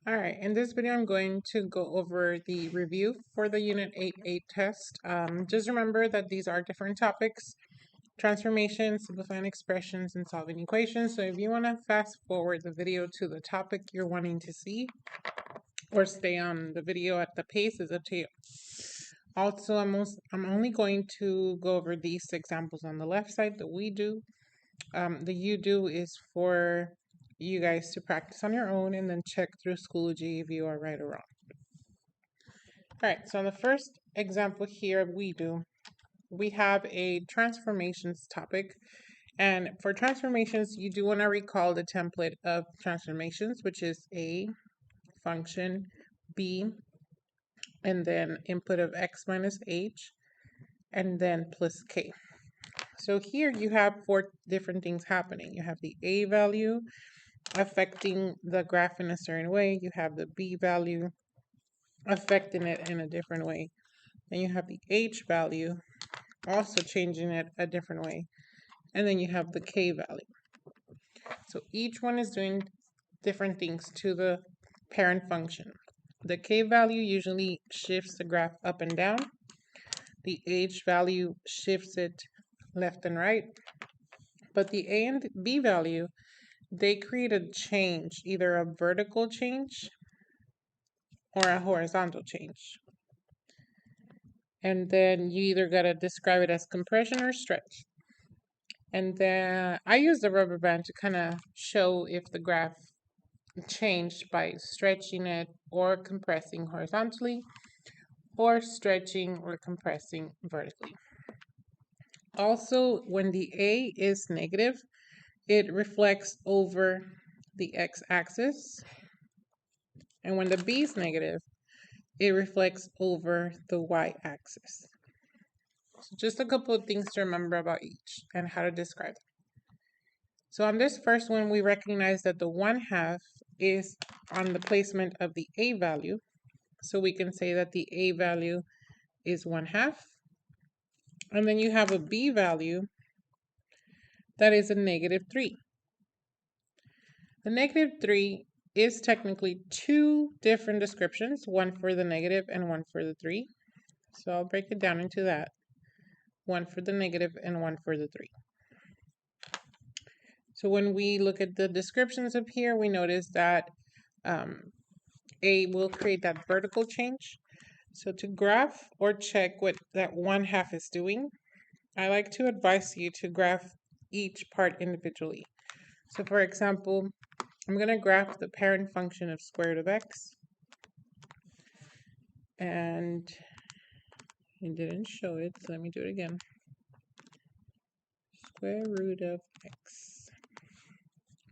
All right, in this video, I'm going to go over the review for the Unit 8.8 test. Just remember that these are different topics: transformations, simplifying expressions, and solving equations. So if you want to fast forward the video to the topic you're wanting to see, or stay on the video at the pace, is up to you. Also, I'm only going to go over these examples on the left side, the we do. The you do is for you guys to practice on your own and then check through Schoology if you are right or wrong. All right, so on the first example here, we have a transformations topic. And for transformations, you do want to recall the template of transformations, which is A, function, B, and then input of x minus h, and then plus k. So here you have 4 different things happening. You have the A value affecting the graph in a certain way. You have the B value affecting it in a different way. Then you have the H value also changing it a different way. And then you have the K value. So each one is doing different things to the parent function. The K value usually shifts the graph up and down. The H value shifts it left and right. But the A and B value, they create a change, either a vertical change or a horizontal change. And then you either got to describe it as compression or stretch. And then I use the rubber band to kind of show if the graph changed by stretching it or compressing horizontally, or stretching or compressing vertically. Also, when the A is negative, it reflects over the x-axis. And when the B is negative, it reflects over the y-axis. So just a couple of things to remember about each and how to describe them. So on this first one, we recognize that the 1/2 is on the placement of the A value. So we can say that the A value is 1/2. And then you have a B value that is a -3. The -3 is technically 2 different descriptions, one for the negative and one for the 3. So I'll break it down into that. One for the negative and one for the 3. So when we look at the descriptions up here, we notice that A will create that vertical change. So to graph or check what that 1/2 is doing, I like to advise you to graph each part individually. So for example, I'm going to graph the parent function of square root of x. And it didn't show it, so let me do it again. Square root of x.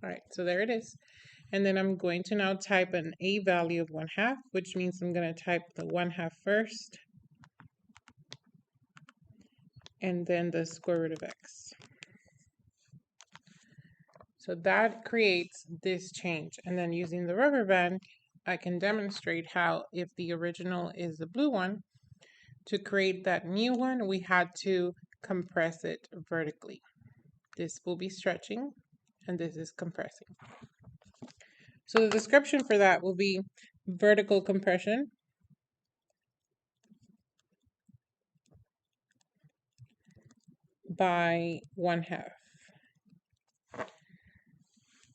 All right, so there it is. And then I'm going to now type an A value of 1/2, which means I'm going to type the 1/2 first, and then the square root of x. So that creates this change. And then using the rubber band, I can demonstrate how, if the original is the blue one, to create that new one, we had to compress it vertically. This will be stretching, and this is compressing. So the description for that will be vertical compression by 1/2.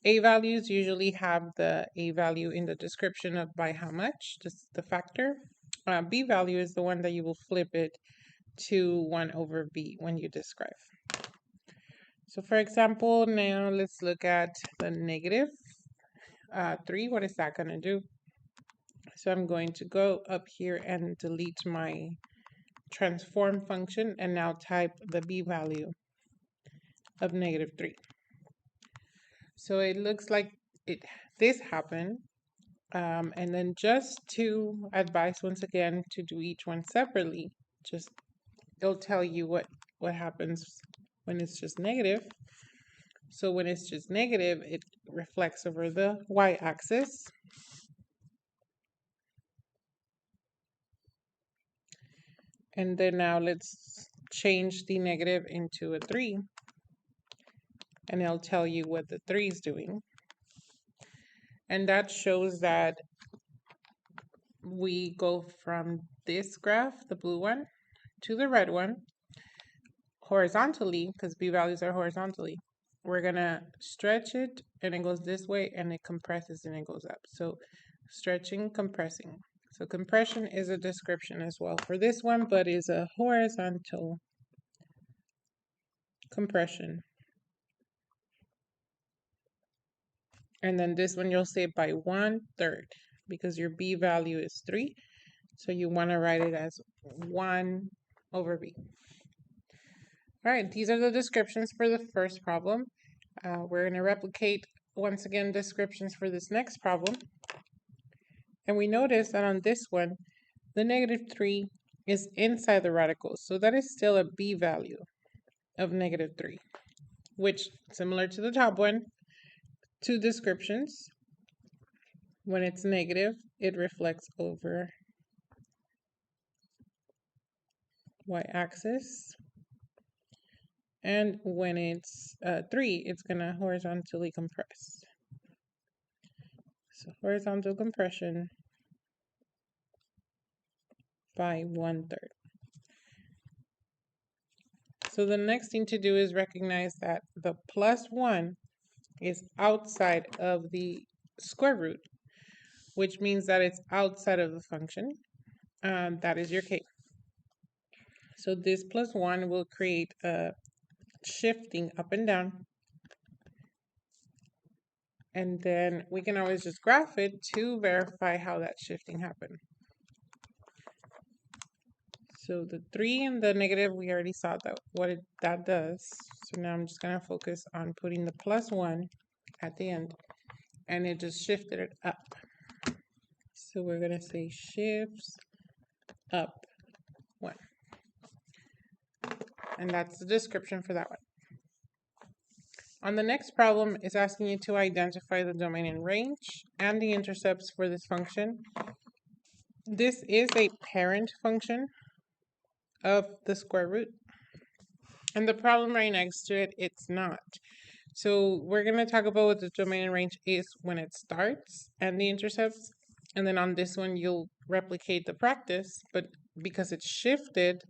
A values usually have the A value in the description of by how much, just the factor. B value is the one that you will flip it to 1/b when you describe. So for example, now let's look at the -3. What is that going to do? So I'm going to go up here and delete my transform function and now type the B value of -3. So it looks like this happened. And then just to advise once again to do each one separately, just it'll tell you what happens when it's just negative. So when it's just negative, it reflects over the y-axis. And then now let's change the negative into a 3. And it'll tell you what the 3 is doing. And that shows that we go from this graph, the blue one, to the red one, horizontally, because b-values are horizontally. We're gonna stretch it, and it goes this way, and it compresses, and it goes up. So stretching, compressing. So compression is a description as well for this one, but is a horizontal compression. And then this one, you'll say by 1/3, because your b value is 3. So you want to write it as 1 over b. All right, these are the descriptions for the first problem. We're going to replicate, once again, descriptions for this next problem. And we notice that on this one, the -3 is inside the radical. So that is still a b value of -3, which, similar to the top one, two descriptions. When it's negative, it reflects over y-axis. And when it's 3, it's going to horizontally compress. So horizontal compression by 1/3. So the next thing to do is recognize that the +1 is outside of the square root, which means that it's outside of the function. That is your k. So this +1 will create a shifting up and down. And then we can always just graph it to verify how that shifting happened. So the 3 and the negative, we already saw that that does. So now I'm just going to focus on putting the +1 at the end. And it just shifted it up. So we're going to say shifts up 1. And that's the description for that one. On the next problem, it's asking you to identify the domain and range and the intercepts for this function. This is a parent function of the square root. And the problem right next to it, it's not. So we're going to talk about what the domain and range is when it starts and the intercepts. And then on this one, you'll replicate the practice. But because it's shifted,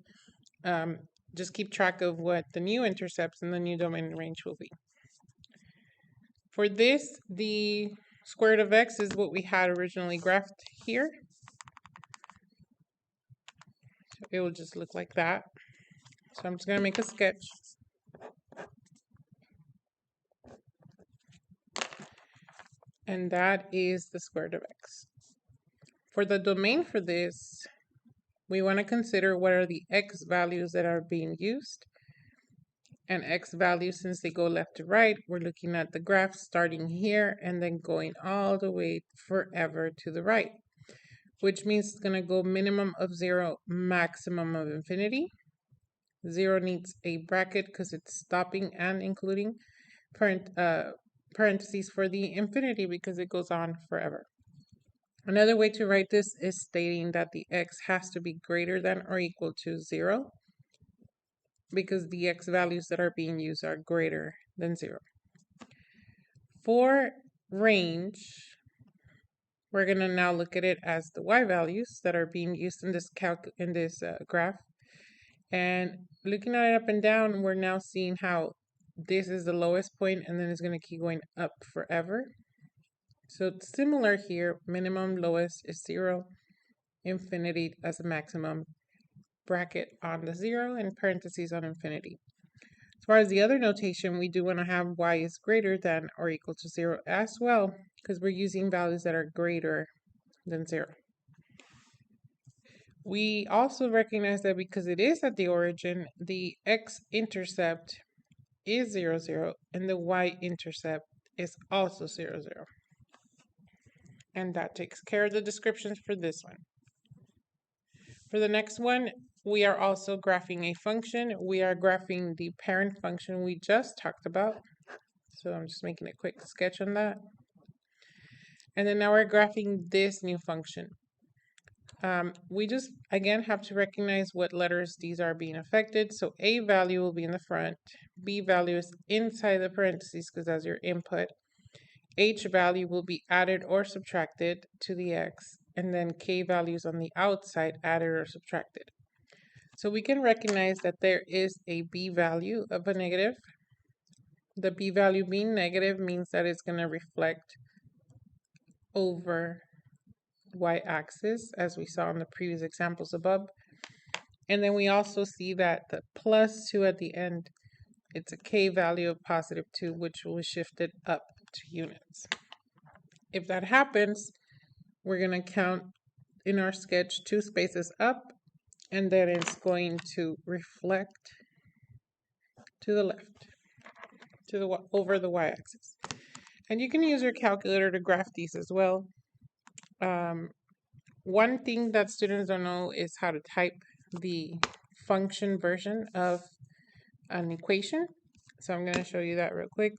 just keep track of what the new intercepts and the new domain and range will be. For this, the square root of x is what we had originally graphed here. So it will just look like that. So I'm just going to make a sketch. And that is the square root of x. For the domain for this, we want to consider what are the x values that are being used. And x values, since they go left to right, we're looking at the graph starting here and then going all the way forever to the right, which means it's going to go minimum of 0, maximum of infinity. 0 needs a bracket because it's stopping and including parentheses for the infinity because it goes on forever. Another way to write this is stating that the x has to be greater than or equal to 0 because the x values that are being used are greater than 0. For range, we're going to now look at it as the y values that are being used in this graph. And looking at it up and down, we're now seeing how this is the lowest point and then it's going to keep going up forever. So it's similar here, minimum, lowest is 0, infinity as a maximum, bracket on the 0, and parentheses on infinity. As far as the other notation, we do want to have y is greater than or equal to 0 as well, because we're using values that are greater than 0. We also recognize that because it is at the origin, the x-intercept is 0, 0, and the y-intercept is also 0, 0. And that takes care of the descriptions for this one. For the next one, we are also graphing a function. We are graphing the parent function we just talked about. So I'm just making a quick sketch on that. And then now we're graphing this new function. We just, again, have to recognize what letters these are being affected. So A value will be in the front. B value is inside the parentheses because that's your input. H value will be added or subtracted to the x. and then k values on the outside added or subtracted. So we can recognize that there is a b value of a negative. The b value being negative means that it's going to reflect over y-axis, as we saw in the previous examples above. And then we also see that the plus 2 at the end, it's a k value of positive 2, which will shift it up 2 units. If that happens, we're going to count in our sketch 2 spaces up, and then it's going to reflect to the left, to the over the y-axis. And you can use your calculator to graph these as well. One thing that students don't know is how to type the function version of an equation. So I'm going to show you that real quick.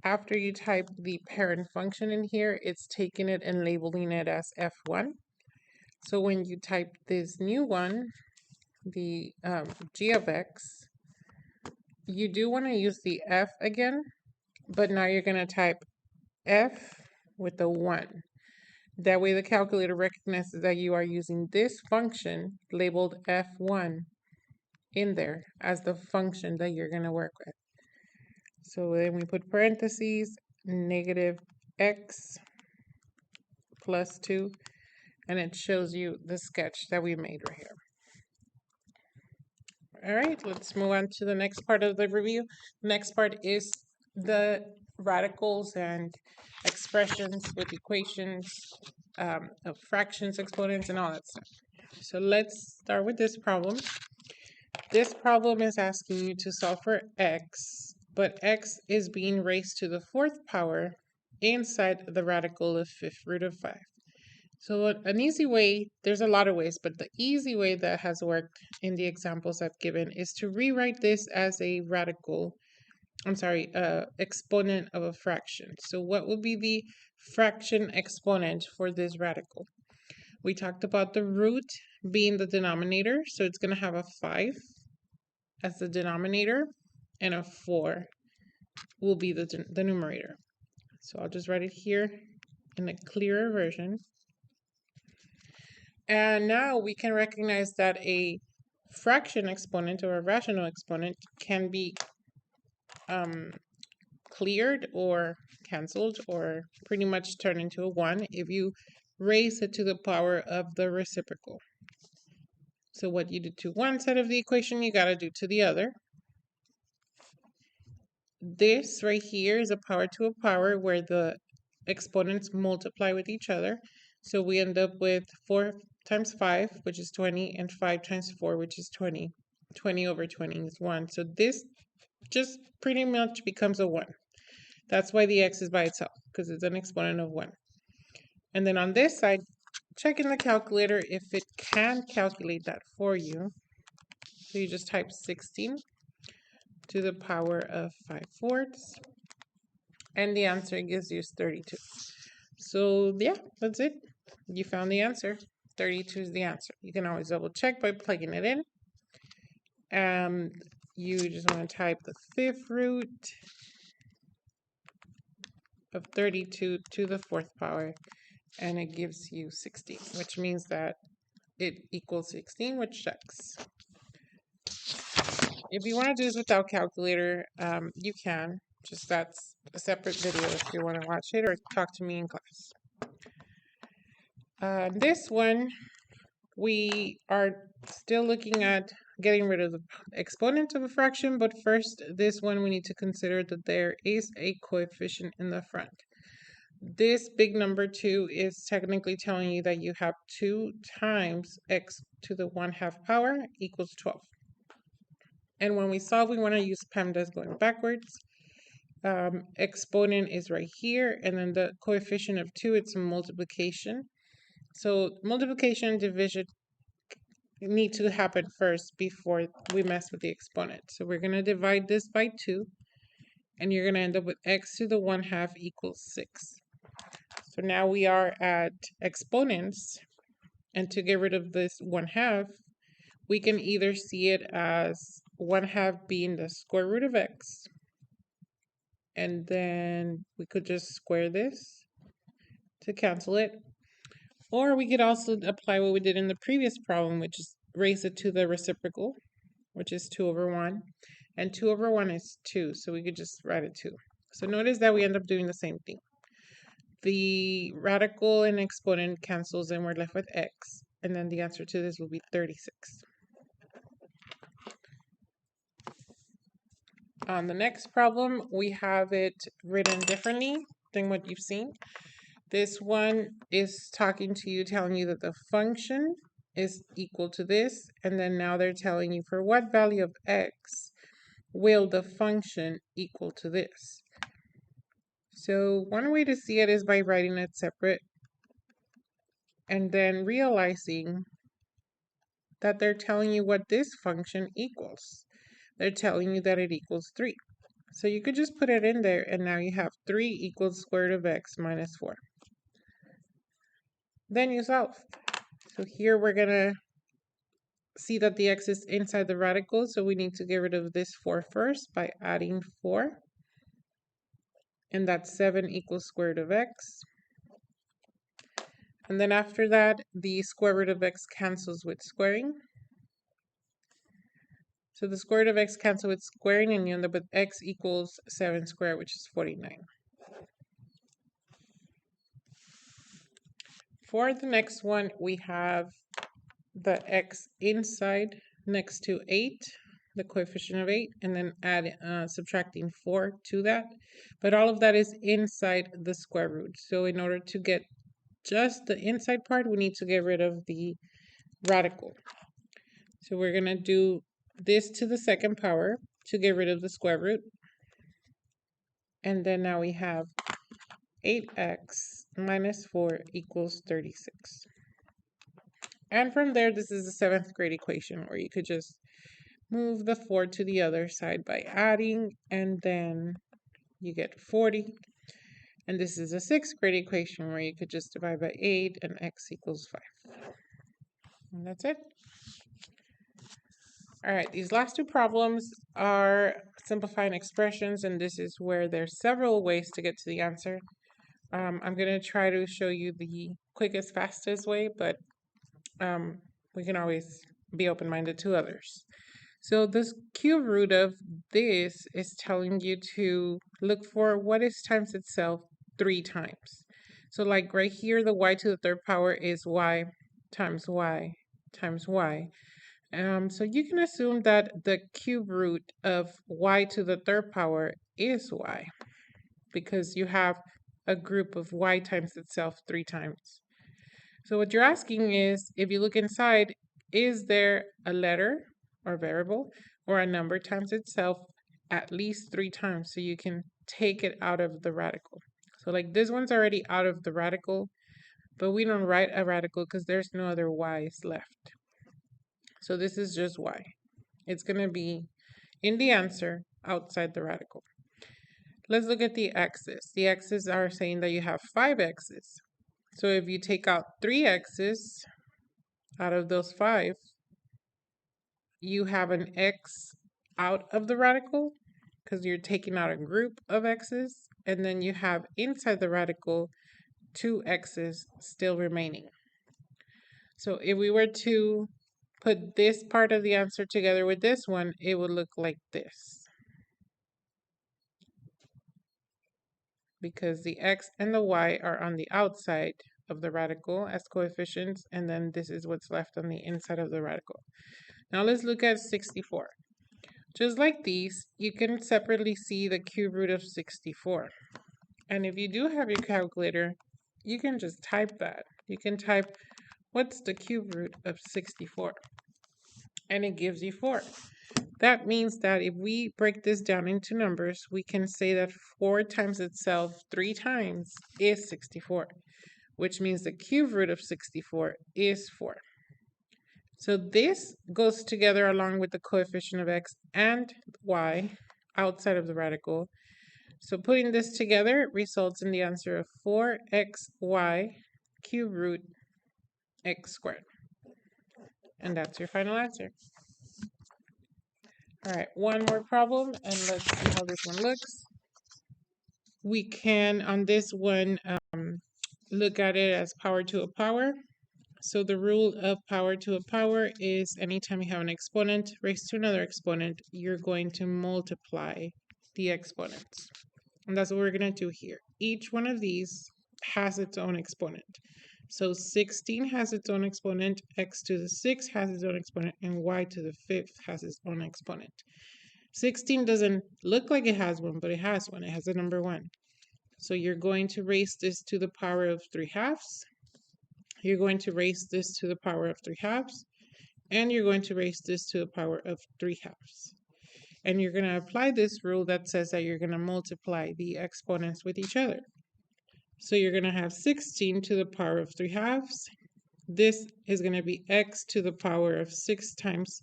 After you type the parent function in here, it's taking it and labeling it as f1. So when you type this new one, the g of x, you do want to use the f again, but now you're going to type f with a 1. That way the calculator recognizes that you are using this function labeled f1 in there as the function that you're going to work with. So then we put parentheses, negative x plus 2, and it shows you the sketch that we made right here. All right, let's move on to the next part of the review. Next part is the radicals and expressions with equations of fractions, exponents, and all that stuff. So let's start with this problem. This problem is asking you to solve for x, but x is being raised to the 4th power inside the radical of 5th root of 5. So an easy way, there's a lot of ways, but the easy way that has worked in the examples I've given is to rewrite this as a exponent of a fraction. So what would be the fraction exponent for this radical? We talked about the root being the denominator, so it's going to have a 5 as the denominator, and a 4 will be the numerator. So I'll just write it here in a clearer version. And now we can recognize that a fraction exponent or a rational exponent can be cleared or canceled or pretty much turned into a 1 if you raise it to the power of the reciprocal. So what you do to one side of the equation, you got to do to the other. This right here is a power to a power where the exponents multiply with each other. So we end up with 4 times 5, which is 20, and 5 times 4, which is 20. 20 over 20 is 1. So this just pretty much becomes a 1. That's why the x is by itself, because it's an exponent of 1. And then on this side, check in the calculator if it can calculate that for you. So you just type 16 to the power of 5/4, and the answer gives you 32. So yeah, that's it. You found the answer. 32 is the answer. You can always double check by plugging it in. You just want to type the 5th root of 32 to the 4th power, and it gives you 16, which means that it equals 16, which checks. If you want to do this without calculator, you can. Just that's a separate video if you want to watch it or talk to me in class. This one, we are still looking at getting rid of the exponent of a fraction, but first, this one we need to consider that there is a coefficient in the front. This big number 2 is technically telling you that you have 2 times x to the 1/2 power equals 12. And when we solve, we want to use PEMDAS going backwards. Exponent is right here, and then the coefficient of 2, it's a multiplication. So multiplication and division need to happen first before we mess with the exponent. So we're going to divide this by 2, and you're going to end up with x to the 1/2 equals 6. So now we are at exponents, and to get rid of this 1/2, we can either see it as 1/2 being the square root of x, and then we could just square this to cancel it, Or we could also apply what we did in the previous problem, which is raise it to the reciprocal, which is 2 over 1. And 2 over 1 is 2, so we could just write it 2. So notice that we end up doing the same thing. The radical and exponent cancels and we're left with x. And then the answer to this will be 36. On the next problem, we have it written differently than what you've seen. This one is talking to you, telling you that the function is equal to this, and then now they're telling you for what value of x will the function equal to this. So one way to see it is by writing it separate and then realizing that they're telling you what this function equals. They're telling you that it equals 3. So you could just put it in there, and now you have 3 equals square root of x minus 4. Then you solve. So here we're going to see that the x is inside the radical, so we need to get rid of this 4 first by adding 4. And that's 7 equals square root of x. And then after that, the square root of x cancels with squaring. So the square root of x cancels with squaring, and you end up with x equals 7 squared, which is 49. For the next one, we have the x inside next to 8, the coefficient of 8, and then subtracting 4 to that. But all of that is inside the square root. So in order to get just the inside part, we need to get rid of the radical. So we're going to do this to the second power to get rid of the square root. And then now we have 8x minus 4 equals 36. And from there, this is the 7th grade equation where you could just move the 4 to the other side by adding, and then you get 40. And this is a 6th grade equation where you could just divide by 8 and x equals 5. And that's it. All right, these last two problems are simplifying expressions, and this is where there's several ways to get to the answer. I'm going to try to show you the quickest, fastest way, but we can always be open-minded to others. So this cube root of this is telling you to look for what is times itself 3 times. So like right here, the y to the third power is y times y times y. So you can assume that the cube root of y to the third power is y, because you have a group of y times itself 3 times. So what you're asking is, if you look inside, is there a letter or variable or a number times itself at least 3 times so you can take it out of the radical? So like this one's already out of the radical, but we don't write a radical because there's no other y's left. So this is just y. It's going to be in the answer outside the radical. Let's look at the x's. The x's are saying that you have 5 x's. So if you take out 3 x's out of those 5, you have an x out of the radical because you're taking out a group of x's, and then you have inside the radical 2 x's still remaining. So if we were to put this part of the answer together with this one, it would look like this. Because the x and the y are on the outside of the radical as coefficients, and then this is what's left on the inside of the radical. Now let's look at 64. Just like these, you can separately see the cube root of 64. And if you do have your calculator, you can just type that. You can type, what's the cube root of 64? And it gives you 4. That means that if we break this down into numbers, we can say that 4 times itself 3 times is 64, which means the cube root of 64 is 4. So this goes together along with the coefficient of x and y outside of the radical. So putting this together results in the answer of 4xy cube root x squared. And that's your final answer. All right, one more problem, and let's see how this one looks. We can, on this one, look at it as power to a power. So the rule of power to a power is anytime you have an exponent raised to another exponent, you're going to multiply the exponents. And that's what we're going to do here. Each one of these has its own exponent. So 16 has its own exponent, x to the 6 has its own exponent, and y to the 5th has its own exponent. 16 doesn't look like it has one, but it has one. It has a number 1. So you're going to raise this to the power of 3/2. You're going to raise this to the power of 3/2. And you're going to raise this to the power of 3/2. And you're going to apply this rule that says that you're going to multiply the exponents with each other. So you're going to have 16 to the power of 3/2. This is going to be x to the power of 6 times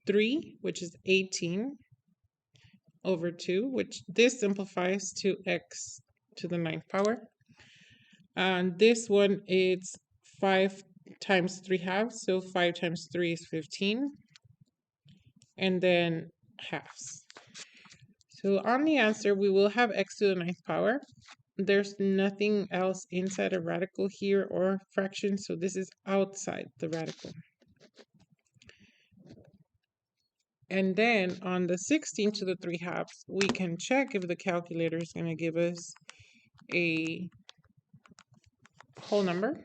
3, which is 18, over 2, which this simplifies to x to the 9th power. And this one is 5 times 3/2, so 5 times 3 is 15, and then halves. So on the answer, we will have x to the 9th power. There's nothing else inside a radical here or fraction, so this is outside the radical. And then on the 16 to the 3/2, we can check if the calculator is going to give us a whole number,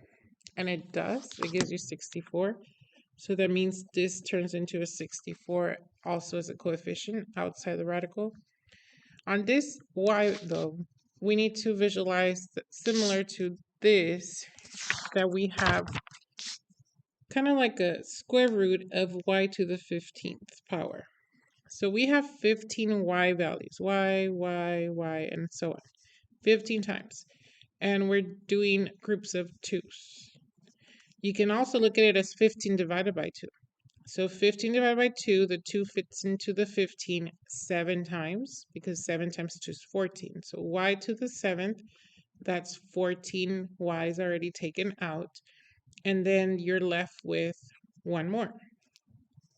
and it does. It gives you 64. So that means this turns into a 64 also as a coefficient outside the radical. On this y, though, we need to visualize similar to this, that we have kind of like a square root of y to the 15th power. So we have 15 y values, y, and so on, 15 times. And we're doing groups of 2's. You can also look at it as 15 divided by 2. So 15 divided by 2, the 2 fits into the 15 7 times, because 7 times 2 is 14. So y to the 7th, that's 14 y's already taken out. And then you're left with one more.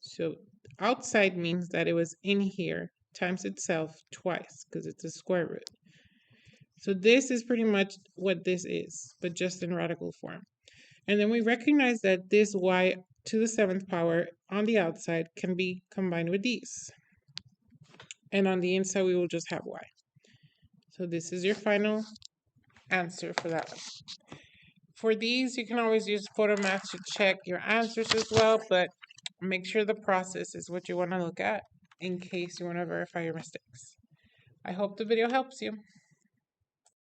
So outside means that it was in here times itself twice, because it's a square root. So this is pretty much what this is, but just in radical form. And then we recognize that this y to the 7th power on the outside can be combined with these. And on the inside, we will just have y. So this is your final answer for that one. For these, you can always use Photomath to check your answers as well, but make sure the process is what you want to look at in case you want to verify your mistakes. I hope the video helps you.